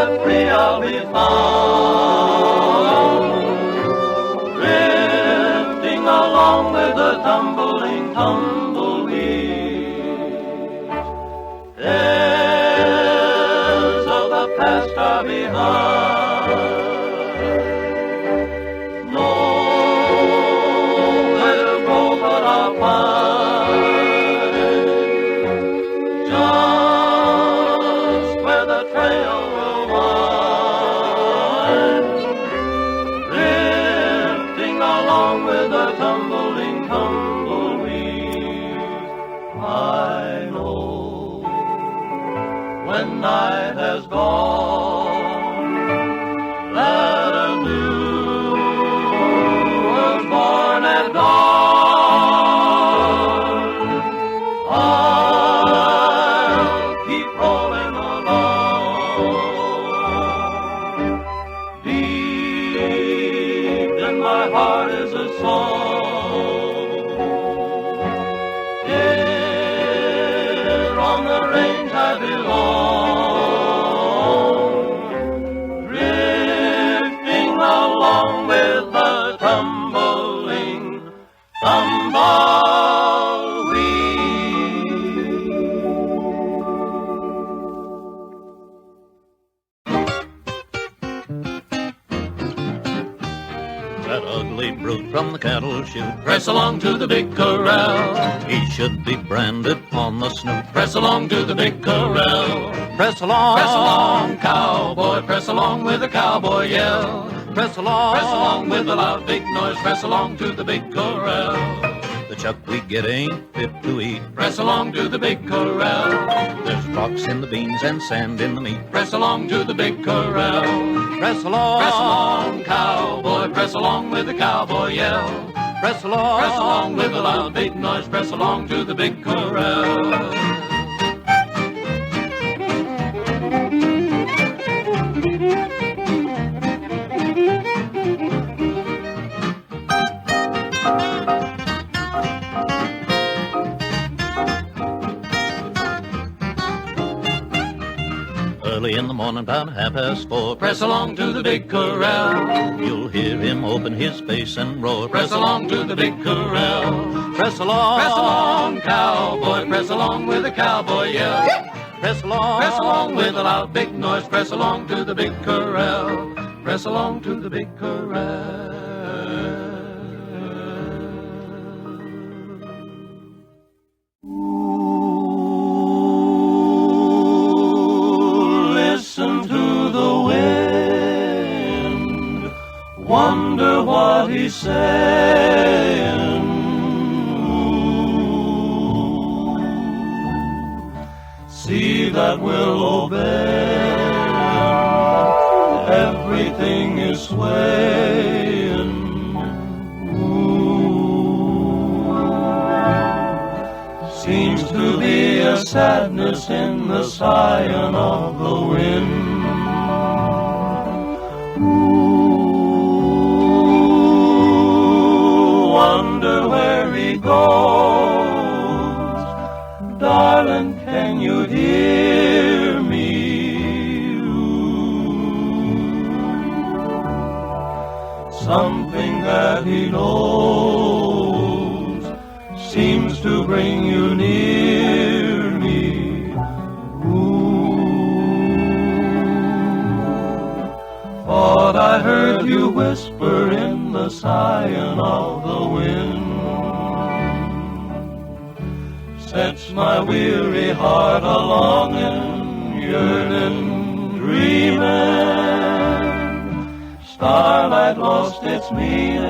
but free I'll be found, drifting along with the tumbling tumbleweeds. Days of the past are behind. Nowhere to go but I'll find just where the trail will wind, drifting along with the tumbling tumbleweeds. I know when night has gone that a new was born at dawn. I'll keep rolling along. Deep in my heart is a song. Here on the range I belong, drifting along with the tumbling That ugly brute from the cattle chute, press along to the big corral. he should be branded on the snoot. Press along to the big corral. Press along, Press along, cowboy, press along with a cowboy yell. press along, Press along with a loud big noise, press along to the big corral. The chuck we get ain't fit to eat. Press along to the big corral. There's rocks in the beans and sand in the meat. Press along to the big corral. Press along, Press along, cowboy, press along with a cowboy yell. press along, Press along with a loud big noise, press along to the big corral. Early in the morning, about 4:30, Press along to the big corral. you'll hear him open his face and roar. Press along to the big corral. press along, Press along, cowboy, press along with a cowboy yell. press along, Press along with a loud big noise, press along to the big corral. Press along to the big corral. Listen to the wind, wonder what he's saying. See that willow bend, everything is swaying. Seems to be a sadness in the sighing of the wind. Wonder where he goes. Darling, can you hear me? Something that he knows seems to bring you near me. Thought I heard you whisper in the sighing of the wind. Sets my weary heart a-longing, yearning, dreaming. Starlight lost its meaning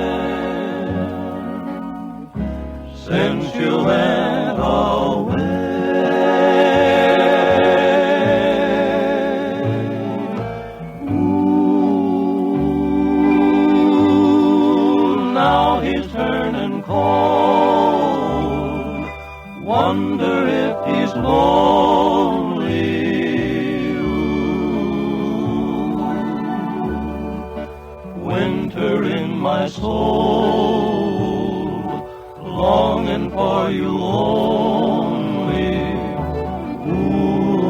since you went away. Ooh, now he's turning cold. Wonder if he's lonely. Ooh, winter in my soul, longing for you only. Ooh,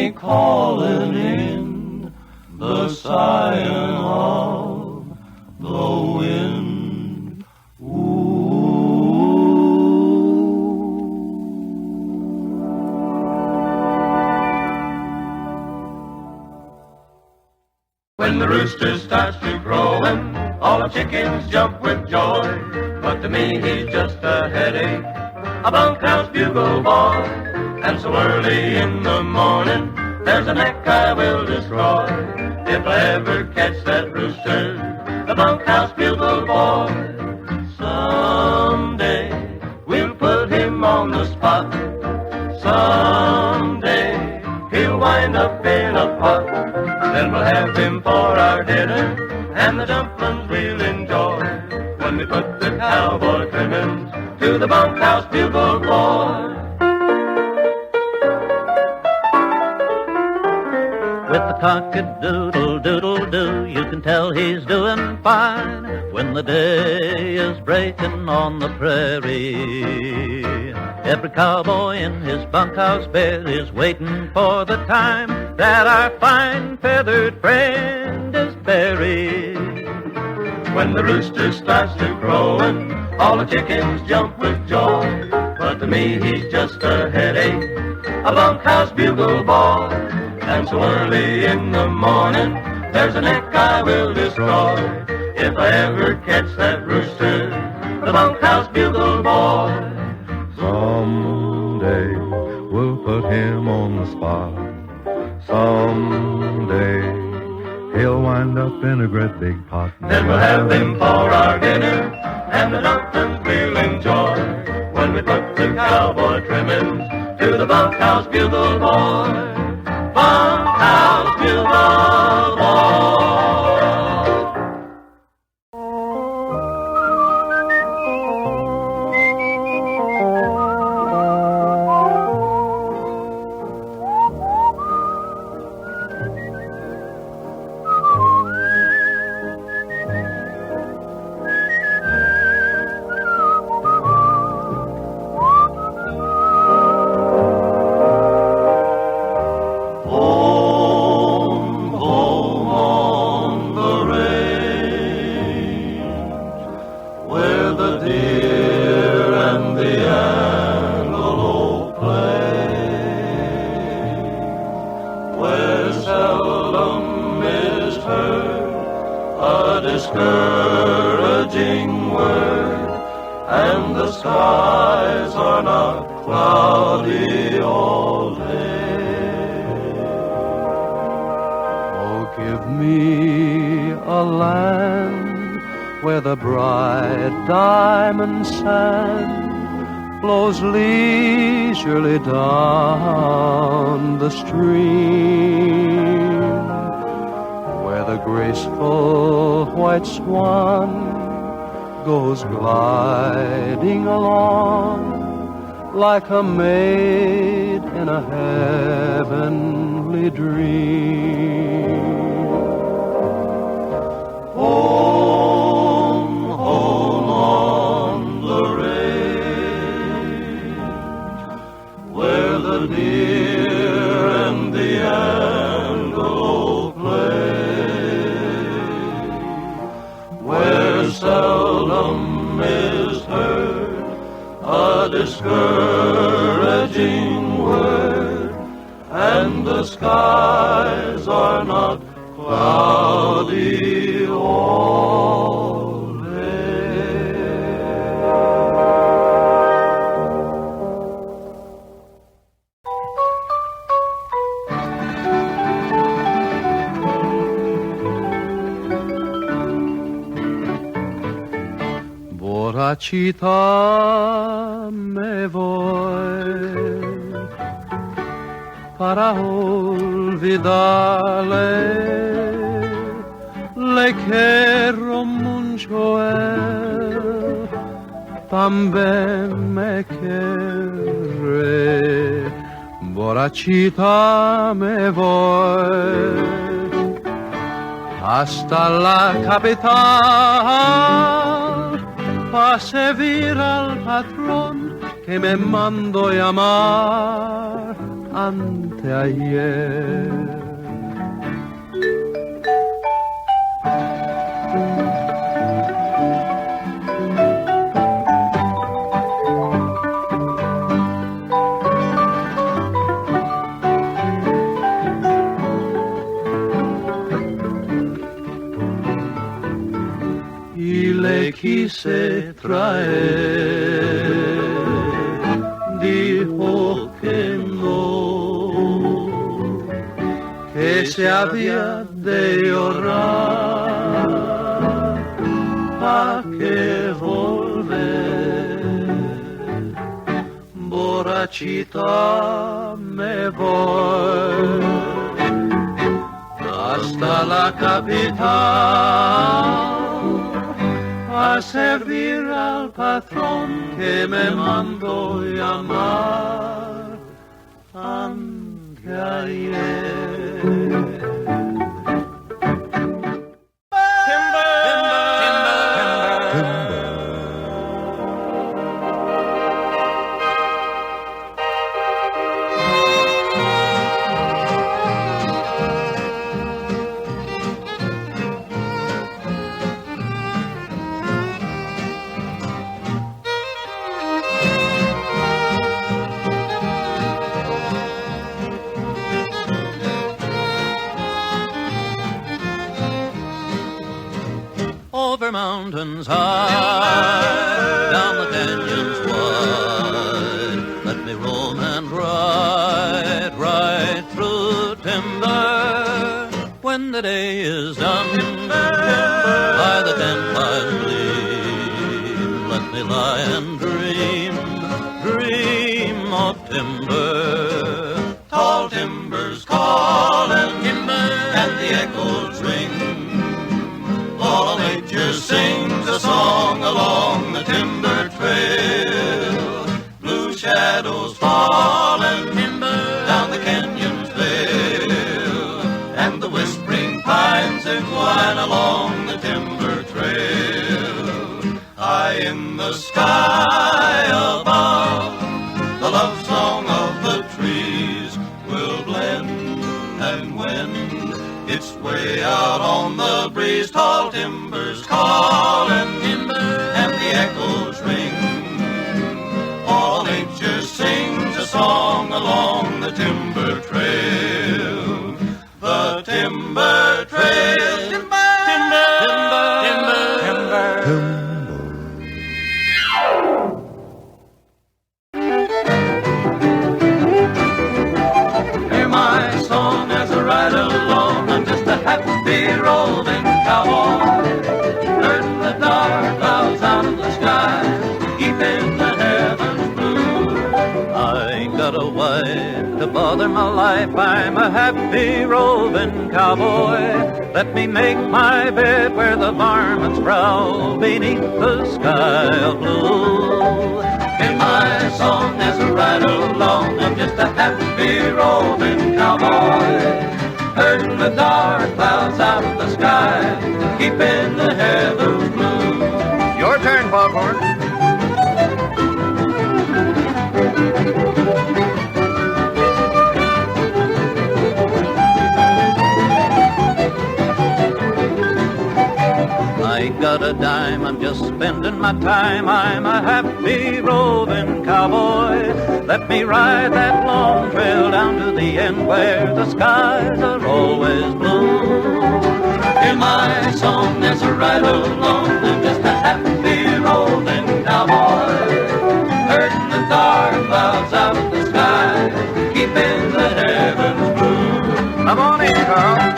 me calling in the sighing of the wind. When the rooster starts to crowing, all the chickens jump with joy. But to me he's just a headache, a bunkhouse bugle boy. And so early in the morning, there's a neck I will destroy. If I ever catch that rooster, the bunkhouse bugle boy. Someday we'll put him on the spot. Someday he'll wind up in a pot. Then we'll have him for our dinner, and the dumplings we'll enjoy, when we put the cowboy trimmings to the bunkhouse bugle boy. With the cock-a-doodle-doodle-doo, you can tell he's doing fine when the day is breaking on the prairie. Every cowboy in his bunkhouse bed is waiting for the time that our fine feathered friend is buried. When the rooster starts to crowing, all the chickens jump with joy. But to me he's just a headache, a bunkhouse bugle boy. And so early in the morning, there's a neck I will destroy. If I ever catch that rooster, the bunkhouse bugle boy. Someday we'll put him on the spot. Someday he'll wind up in a great big pot. Then we'll have him for our dinner, and the dumplings we'll enjoy, when we put the cowboy trimmings to the bunkhouse bugle boy. Bunkhouse bugle boy. Discouraging word, and the skies are not cloudy all day. Oh, give me a land where the bright diamond sand flows leisurely down the stream, where the graceful white swan goes gliding along like a maid in a heavenly dream. Home, home on the range, where the deer and the antelope where seldom is heard a discouraging word, and the skies are not cloudy all day. Borachita, me voy para olvidarle. Le quiero mucho él, también me quiere. Borachita, me voy hasta la capital para servir al patrón que me mandó llamar anteayer. Quise traer, dijo que no, que se había de ahorrar pa' que volver. Borachita, me voy hasta la capital a servir al patrón que me mandó llamar anteayer. Over mountains high, down the canyons wide, let me roam and ride through timber. When the day is done, by the 10 miles gleam, let me lie and dream of timber. Tall timbers calling, and the echoes ring. All nature sings a song along the timber trail. Blue shadows falling down the canyon's vale, and the whispering pines entwine along the timber trail. High in the sky above, the love song of the trees will blend, and when it's way out on the breeze, tall timbers calling, and the echoes ring. All nature sings a song along the timber trail. The timber trail. Timber, timber, timber, timber, timber. Hear my song as I ride along. I'm just a happy rolling cowboy, herding the dark clouds out of the sky, keeping the heavens blue. I ain't got a wife to bother my life. I'm a happy roving cowboy. Let me make my bed where the varmints prowl beneath the sky of blue. In my song as I ride along, I'm just a happy roving cowboy, herding the dark clouds out of the sky, keeping the heavens blue. Your turn, Foghorn. I ain't got a dime, I'm just spending my time. I'm a happy roving cowboy. Let me ride that long trail down to the end where the skies are always blue. In my song as I ride along, I'm just a happy roving cowboy, herding the dark clouds out of the sky, keeping the heavens blue. Come on in, Carl.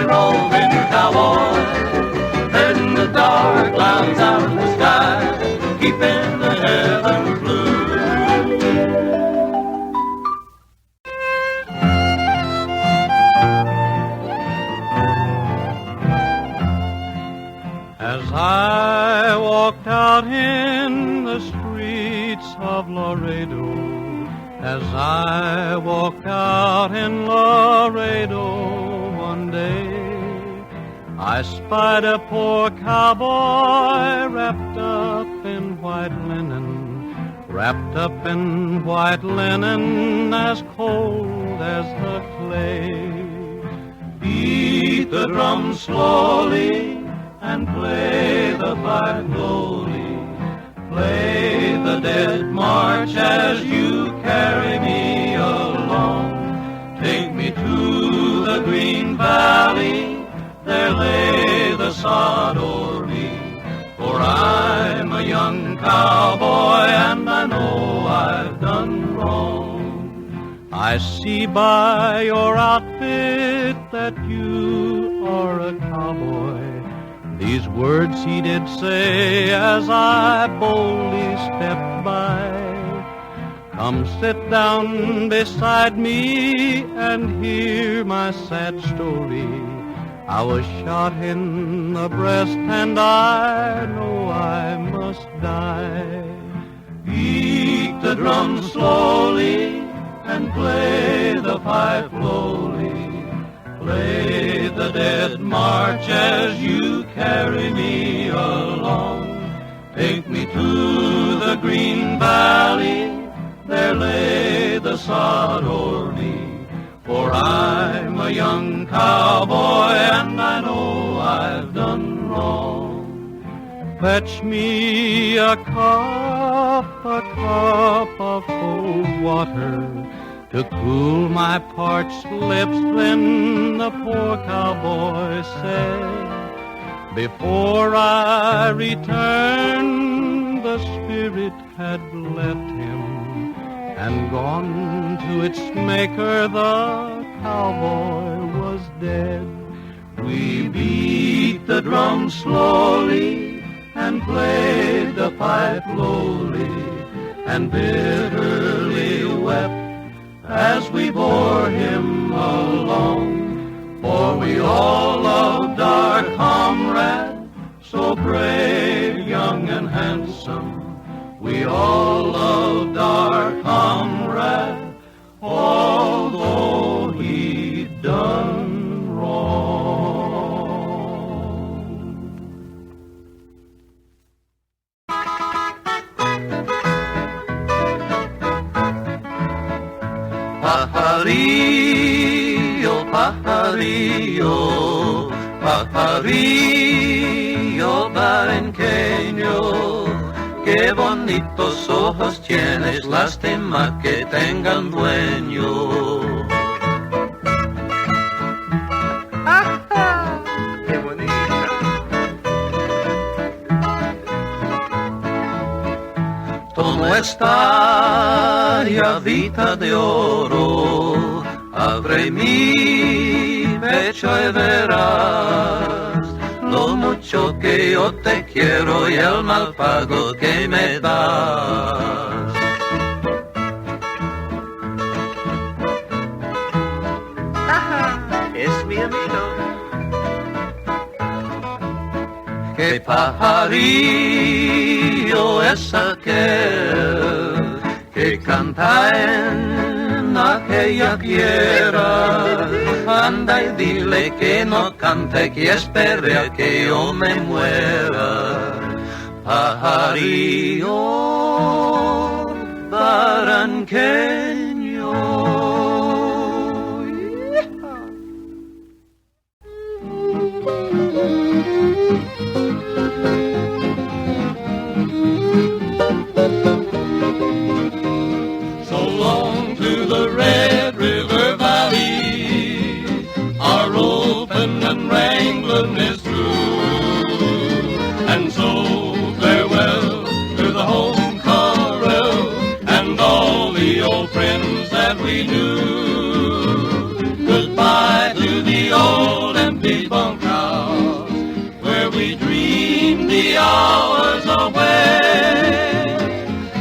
Roving cowboy, herding the dark clouds out of the sky, keeping the heavens blue. As I walked out in the streets of Laredo, As I walked out in Laredo one day, I spied a poor cowboy wrapped up in white linen, wrapped up in white linen, as cold as the clay. Beat the drum slowly and play the pipe lowly. Play the dead march as you carry me along. Take me to the green valley, there lay the sod o'er me. For I'm a young cowboy and I know I've done wrong. I see by your outfit that you are a cowboy. These words he did say as I boldly stepped by. Come sit down beside me and hear my sad story. I was shot in the breast and I know I must die. Beat the drum slowly and play the pipe lowly. Play the dead march as you carry me along. Take me to the green valley, there lay the sod o'er me. For I'm a young cowboy and I know I've done wrong. Fetch me a cup of cold water to cool my parched lips. Then the poor cowboy said, before I returned, the spirit had left him and gone to its maker. The cowboy was dead. We beat the drum slowly and played the pipe lowly and bitterly wept as we bore him along. For we all loved our comrade, so brave, young and handsome. We all loved our comrade, although he'd done wrong. Pajarillo, pajarillo, pajarillo barrenqueño, qué bonitos ojos tienes, lástima que tengan dueño. ¡Qué bonito! Todo está llavita de oro, abre mi pecho y verás lo mucho que yo te quiero y el mal pago que me das. Es mi amigo. Que pajarillo es aquel que canta en aquella tierra. Anda y dile que no cante, que espere a que yo me muera. Pajarillo barranqueño. So long to the Red River Valley, our open and wrangling is through. And so farewell to the home Corral and all the old friends that we knew. Goodbye to the old empty bunkhouse where we dreamed the hours away.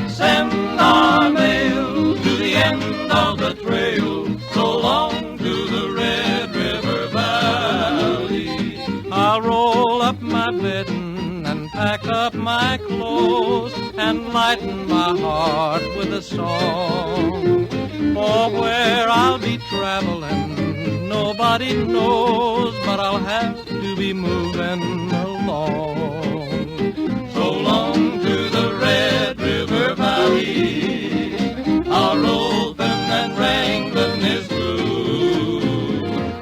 Send our mail to the end of the trail, so long to the Red River Valley. I'll roll up my bedding and pack up my clothes and lighten my heart with a song. traveling, nobody knows, but I'll have to be moving along. So long to the Red River Valley, our roving and wrangling is through,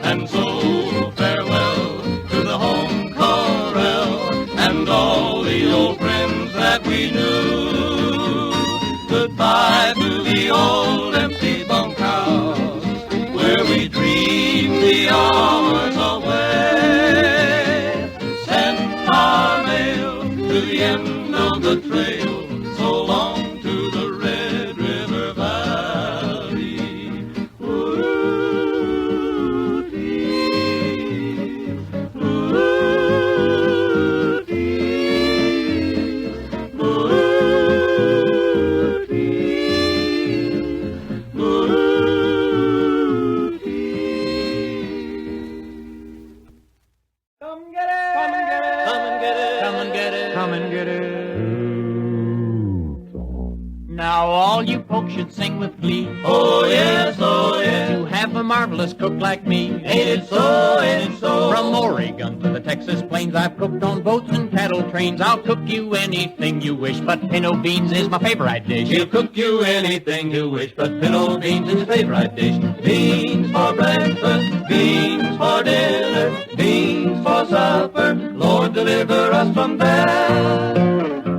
and so farewell to the home corral and all the old friends that we knew. Goodbye to the old empty bunkhouse where we dreamed the hours away. Send our mail to the end of the trail, so long to the Red River Valley. Ooh-dee, ooh-dee, ooh-dee, ooh-dee. Come get it! Come and get it! Come and get it! Come and get it! Come and get it. Now all you folks should sing with glee. Oh yes, oh yes. To have a marvelous cook like me. Ain't it so, ain't it so? From Oregon to the Texas plains, I've cooked on boats and cattle trains. I'll cook you anything you wish, but pinto beans is my favorite dish. He'll cook you anything you wish, but pinto beans is his favorite dish. Beans for breakfast, beans for dinner, beans for supper. Lord, deliver us from that.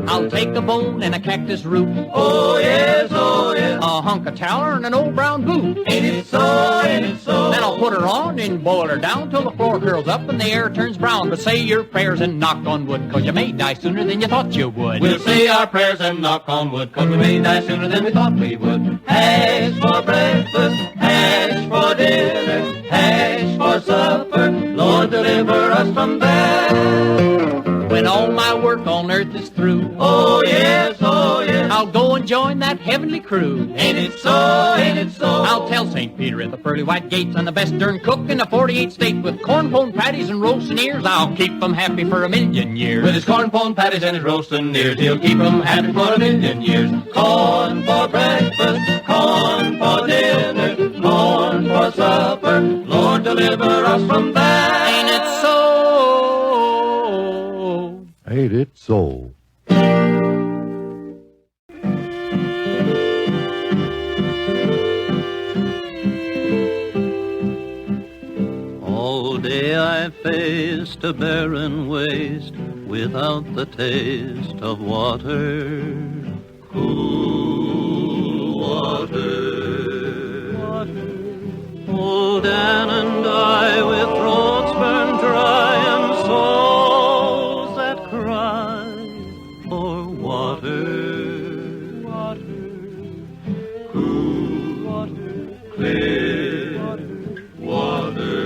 I'll take a bone and a cactus root, Oh yes, oh yes. a hunk of chowder and an old brown boot. Ain't it so, ain't it so? Then I'll put her on and boil her down till the floor curls up and the air turns brown. But say your prayers and knock on wood, 'cause you may die sooner than you thought you would. We'll say our prayers and knock on wood, 'cause we may die sooner than we thought we would. Hash for breakfast, hash for dinner, hash for supper. Lord, deliver us from that. When all my work on earth is through, Oh yes, oh yes. I'll go and join that heavenly crew. Ain't it so, ain't it so? I'll tell St. Peter at the pearly white gates I'm the best darn cook in the 48th state. With corn pone patties and roasting ears, I'll keep them happy for a million years. With his corn pone patties and his roasting ears, he'll keep 'em happy for a million years. Corn for breakfast, corn for dinner, corn for supper. Lord, deliver us from that. Ain't it so? Ain't it so? All day I faced a barren waste without the taste of water. Cool water. Old Dan and I with throats burned dry and souls that cry for water. Cool water. Clear water.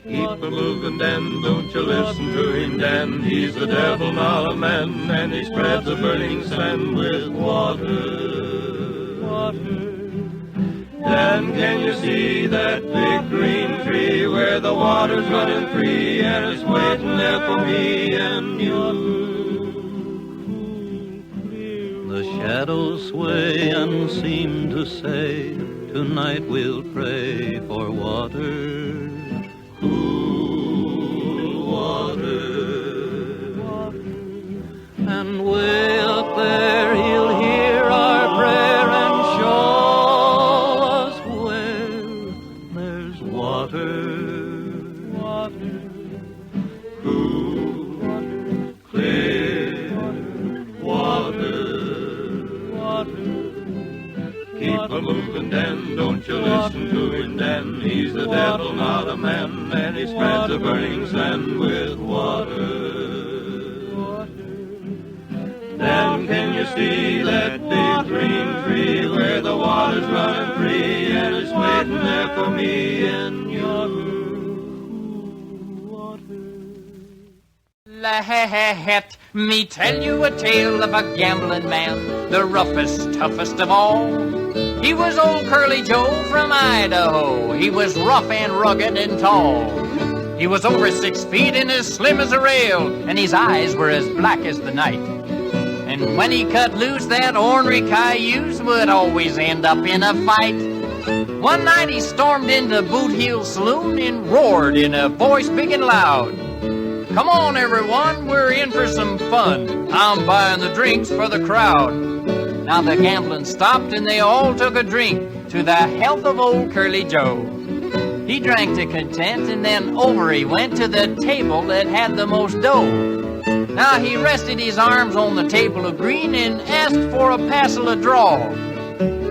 Keep a moving, Dan, don't you listen to him, Dan. He's the devil, not a man, and he spreads a burning sand with water. Dan, can you see that big green tree where the water's running free and it's waiting there for me and you? The shadows sway and seem to say, tonight we'll pray for water. Cool water. And way up there he'll hear our prayer and show us where there's water. Cool, clear water. Keep a moving, Dan, don't you listen to him, Dan. He's the devil, not a man, and he spreads a burning sand with water. Dan, can you see that big green tree where the water's running free and it's waiting there for me and you? Let me tell you a tale of a gambling man, the roughest, toughest of all. He was old Curly Joe from Idaho. He was rough and rugged and tall. He was over 6 feet and as slim as a rail, and his eyes were as black as the night. And And when he cut loose, that ornery cayuse would always end up in a fight. One night he stormed into Boot Heel Saloon and roared in a voice big and loud. Come on, everyone, we're in for some fun. I'm buying the drinks for the crowd. Now the gambling stopped and they all took a drink to the health of old Curly Joe. He drank to content and then over he went to the table that had the most dough. Now he rested his arms on the table of green and asked for a passel of draw.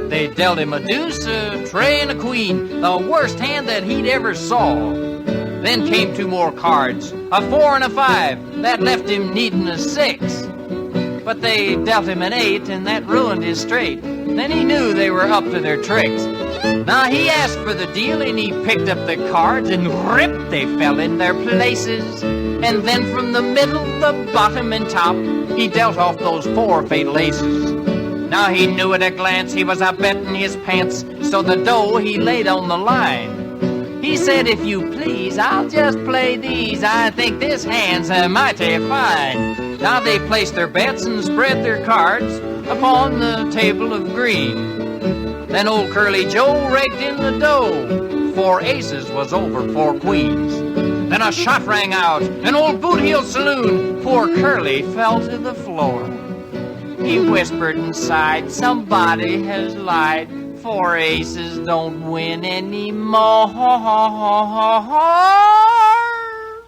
They dealt him a deuce, a tray, and a queen, the worst hand that he'd ever saw. Then came two more cards, a 4 and a 5, that left him needing a 6. But they dealt him an 8 and that ruined his straight. Then he knew they were up to their tricks. Now he asked for the deal and he picked up the cards and rip, they fell in their places. And then from the middle, the bottom and top, he dealt off those 4 fatal aces. Now he knew at a glance he was a-betting his pants, so the dough he laid on the line. He said, if you please, I'll just play these. I think this hand's mighty fine. Now they placed their bets and spread their cards upon the table of green. Then old Curly Joe raked in the dough. 4 aces was over 4 queens. Then a shot rang out, and old Boot Heel Saloon, poor Curly fell to the floor. He whispered and sighed, somebody has lied. 4 aces don't win anymore.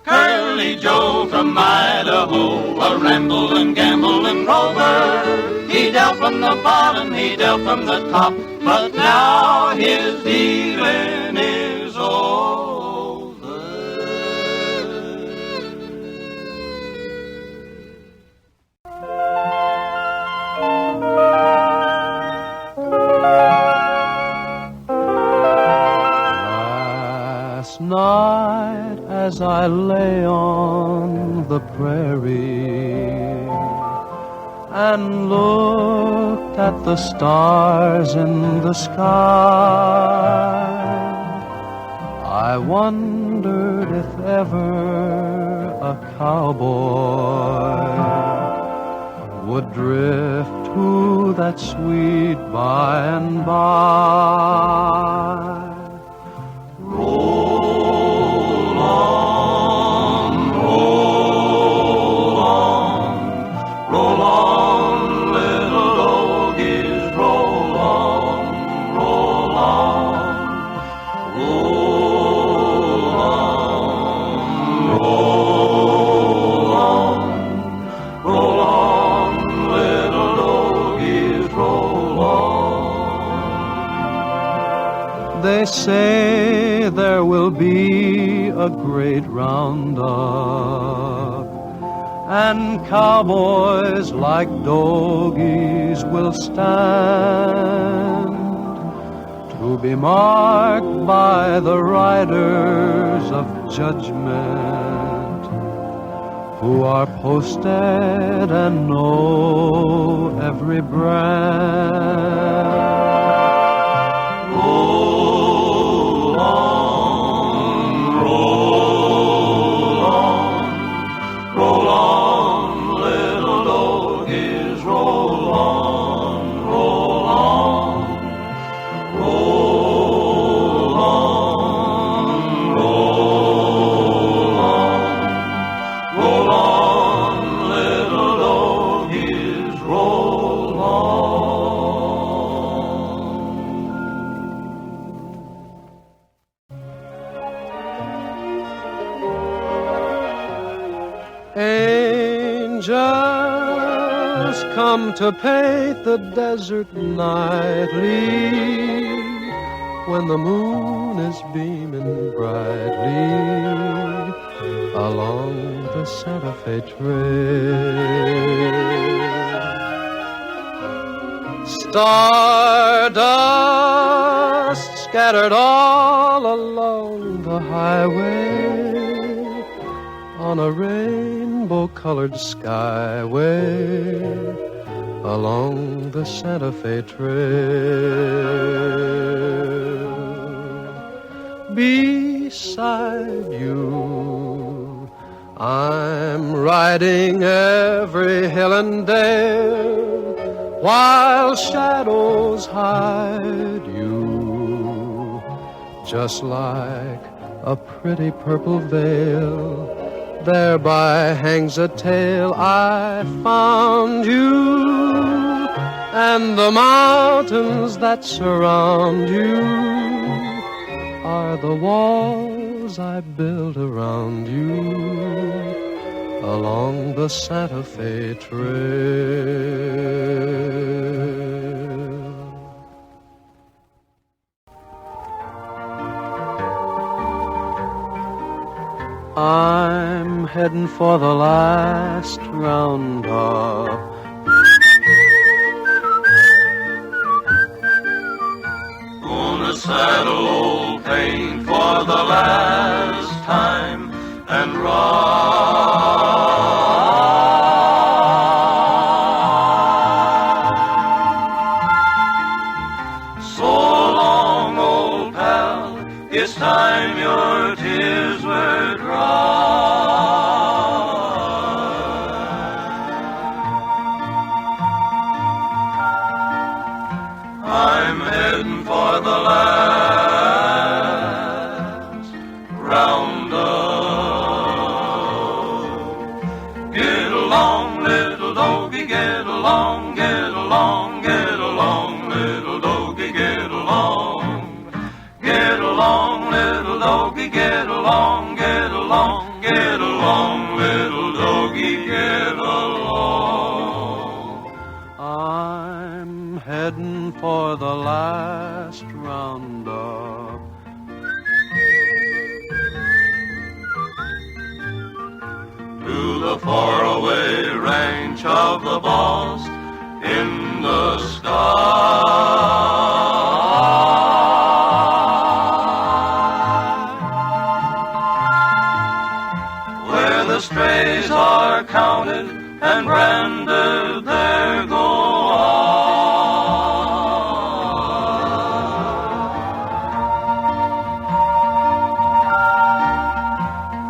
Curly Joe from Idaho, a ramblin', gamblin' rover. He dealt from the bottom, he dealt from the top, but now his dealin' is over. Last night as I lay on the prairie and looked at the stars in the sky, I wondered if ever a cowboy would drift to that sweet by and by. Roll on, roll on, roll on, little doggies, roll on, roll on, roll on, roll on, roll on, little doggies, roll on. They say there will be a great roundup, and cowboys like doggies will stand to be marked by the riders of judgment who are posted and know every brand. Roll on, roll on, roll on, little doggies, roll on, roll on, roll on, roll on, roll on, little doggies, roll on. Angels come to paint the desert nightly when the moon is beaming brightly along the Santa Fe Trail. Stardust scattered all along the highway on a rainbow-colored skyway along the Santa Fe Trail. Beside you, I'm riding every hill and dale while shadows hide you, just like a pretty purple veil. Thereby hangs a tale. I found you, and the mountains that surround you are the walls I built around you along the Santa Fe Trail. I'm heading for the last roundup. Gonna saddle old paint for the last time and ride. So long, old pal, it's time your tears were dry. I'm heading for the last roundup. Get along, little doggy, get along, get along, get along, little doggy, get along. Get along, little doggy, get along, get along, get along, little doggy, get along. I'm heading for the last roundup. To the faraway ranch of the boss in the sky. Where the strays are counted and branded, there go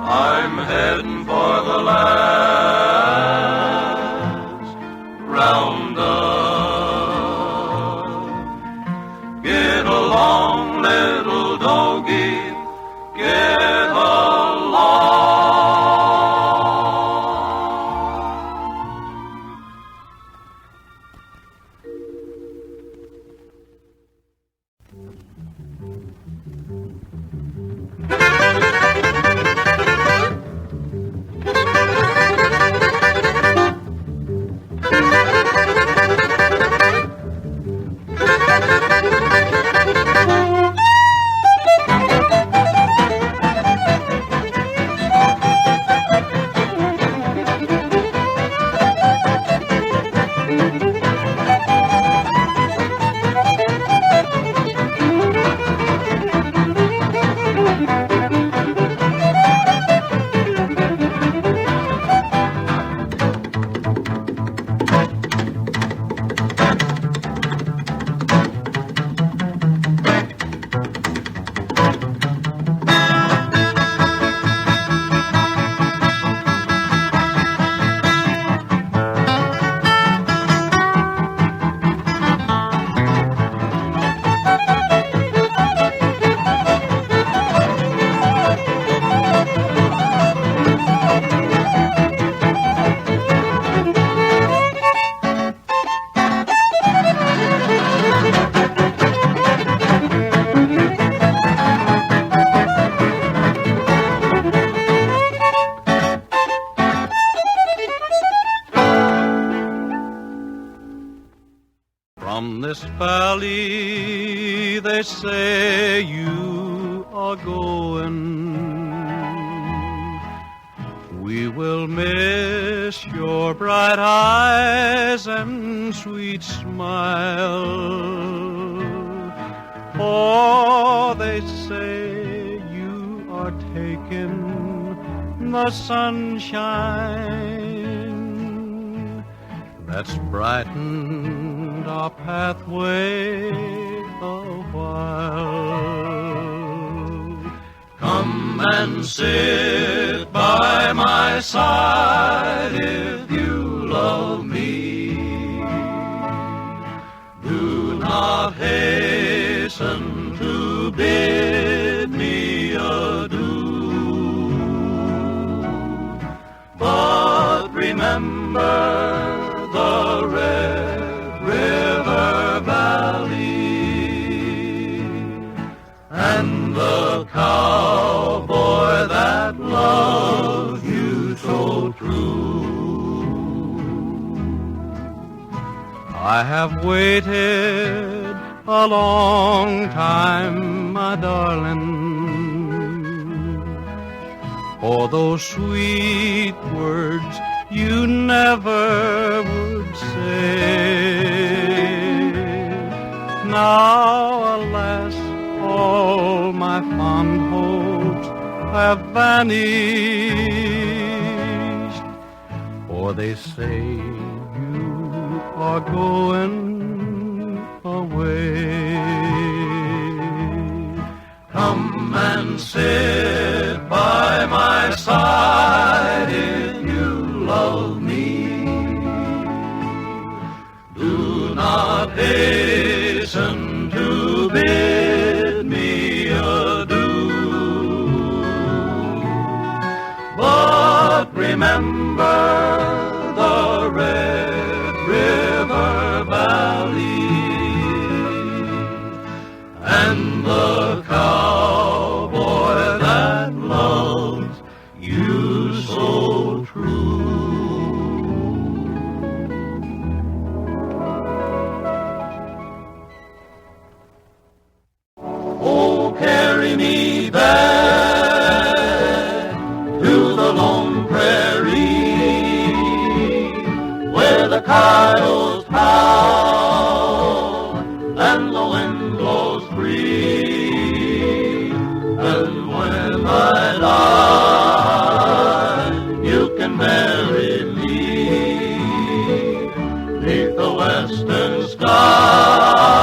I'm heading for the last roundup. Get along, little doggy, get along. From this valley they say you are going. We will miss your bright eyes and sweet smile. For they say you are taking the sunshine that's brightened our pathway a while. Come Come and sit by my side if you love me. Do not hasten to bid me adieu, but remember the Red River Valley and the cowboy that loved you so true. I have waited a long time, my darling, for those sweet words you never would say. Now, alas, all my fond hopes have vanished, for they say you are going away. Come and sit by my side if you love me. Do not hasten to bid me adieu, but remember the Red River Valley and the cowboy that loves you so true. Oh, carry me back to the lone prairie where the coyotes howl and the wind blows free. And when I die, you can bury me neath the western sky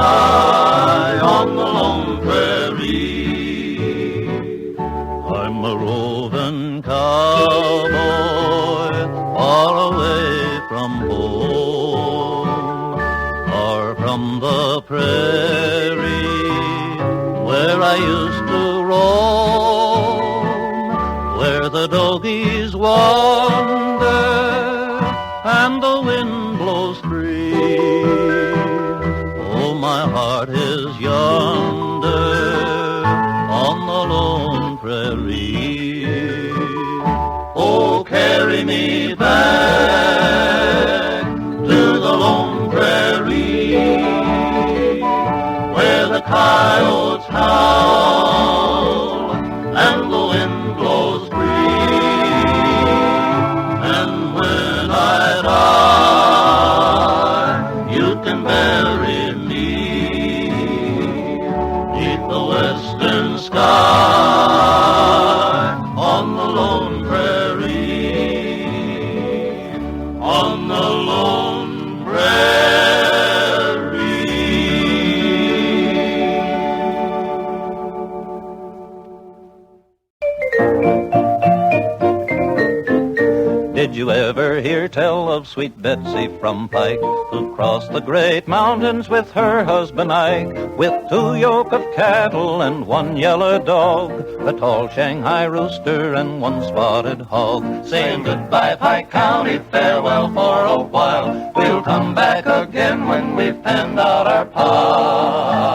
on the lone prairie. I'm a roving cowboy, far away from home, or from the prairie where I used to roam, where the doggies wander and the wind blows free. Oh, my heart is yonder on the lone prairie. Oh, carry me back to the lone prairie where the coyotes howl and the wind blows free. And when I die, you can bury me neath the western sky on the lone prairie, on the lone prairie. Did you ever hear tell of sweet Betsy from Pike, who crossed the great mountains with her husband Ike, with 2 yoke of cattle and 1 yellow dog, a tall Shanghai rooster and 1 spotted hog, Saying goodbye, Pike County, farewell for a while. We'll come back again when we've penned out our pile.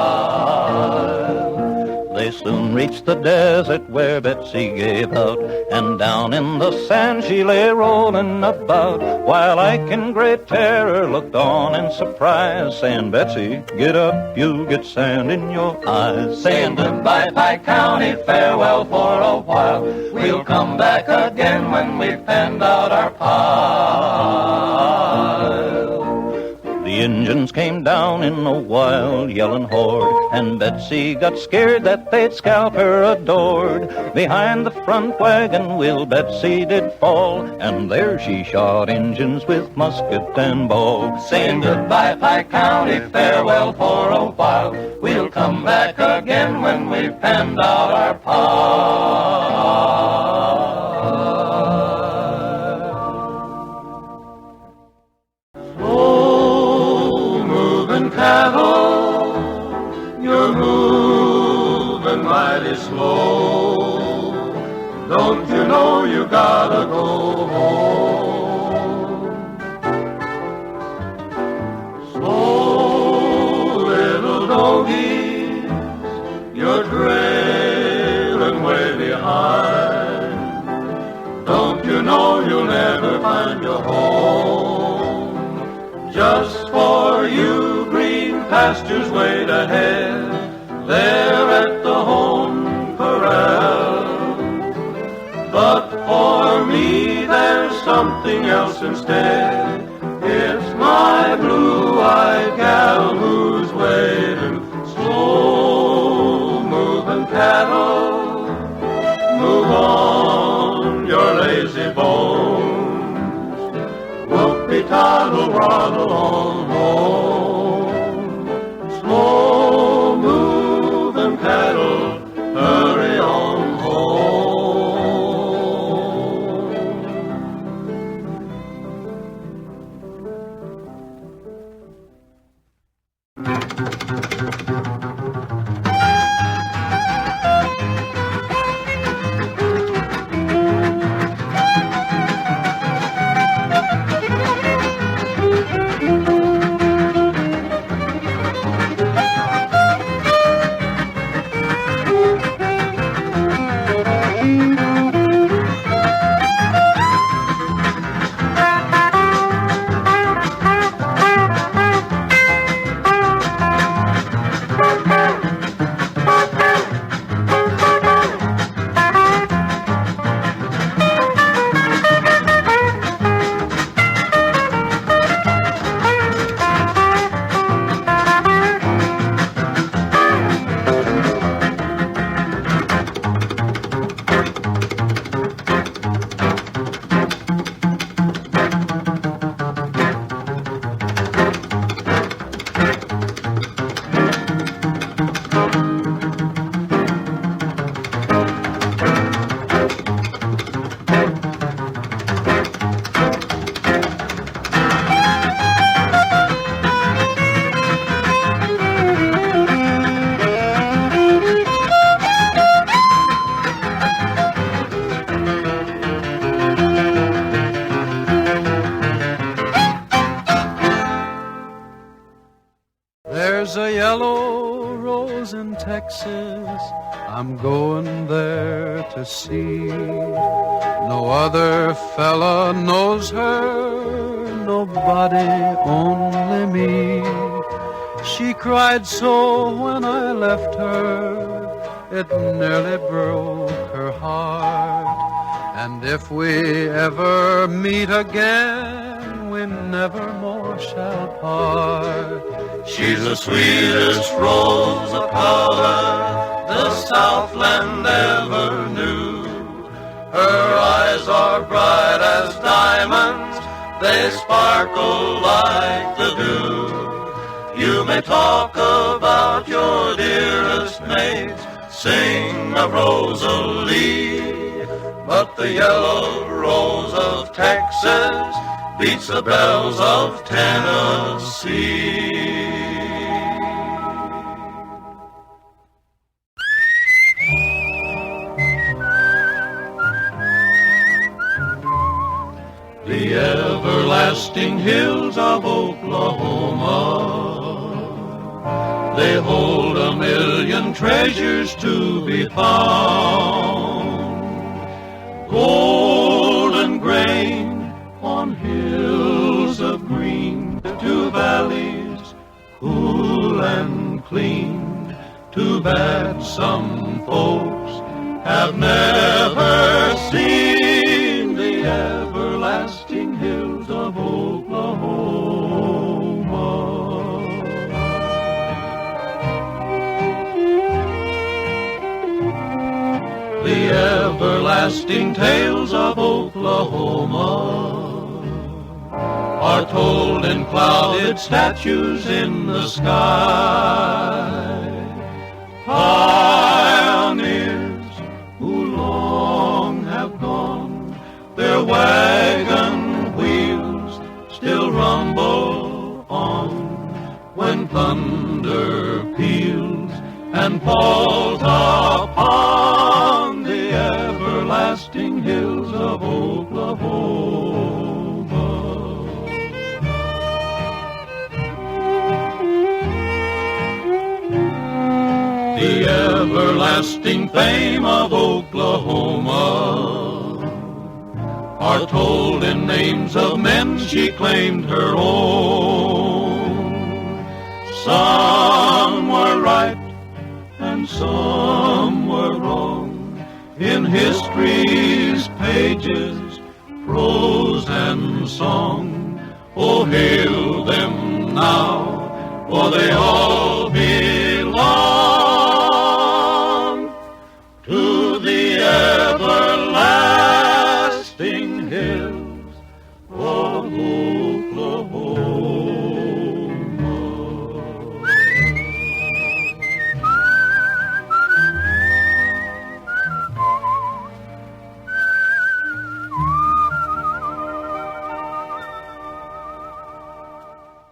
They soon reached the desert where Betsy gave out, and down in the sand she lay rolling about, while Ike in great terror looked on in surprise, saying, Betsy, get up, you'll get sand in your eyes. Saying goodbye, Pike County, farewell for a while. We'll come back again when we've penned out our pile. The Injuns came down in a wild yelling horde, and Betsy got scared that they'd scalp her adored. Behind the front wagon wheel Betsy did fall, and there she shot Injuns with musket and ball. Saying goodbye, Pike County, farewell for a while. We'll come back again when we've penned out our pile. moving cattle, you're moving mighty slow. Don't you know you gotta go home? Slow little doggies, you're trailing way behind. Don't you know you'll never find your home? Just for you, green pastures wait ahead, there at the home corral. But for me, there's something else instead. It's my blue-eyed gal who's waiting. Slow moving cattle, move on your lazy bones. Whoopie-toddle, waddle on home. Slow moving cattle, hurry on home. There's a yellow rose in Texas, I'm going there to see. No other fella knows her, nobody, only me. She cried so when I left her, it nearly broke her heart. And if we ever meet again, we never more shall part. She's the sweetest rose of color the Southland ever knew. Her eyes are bright as diamonds, they sparkle like the dew. You may talk about your dearest mates, sing of Rosalie, but the yellow rose of Texas beats the bells of Tennessee. The everlasting hills of Oklahoma, they hold 1,000,000 treasures to be found. Golden grain on hills of green, to valleys cool and clean. Too bad some folks have never seen the everlasting hills of Oklahoma. The everlasting tales of Oklahoma are told in clouded statues in the sky. Pioneers who long have gone, their wagon wheels still rumble on. When when thunder peals and falls upon the everlasting hills of Oklahoma. The everlasting fame of Oklahoma are told in names of men she claimed her own. Some were right and some were wrong in history's pages, prose and song. Oh, hail them now, for they all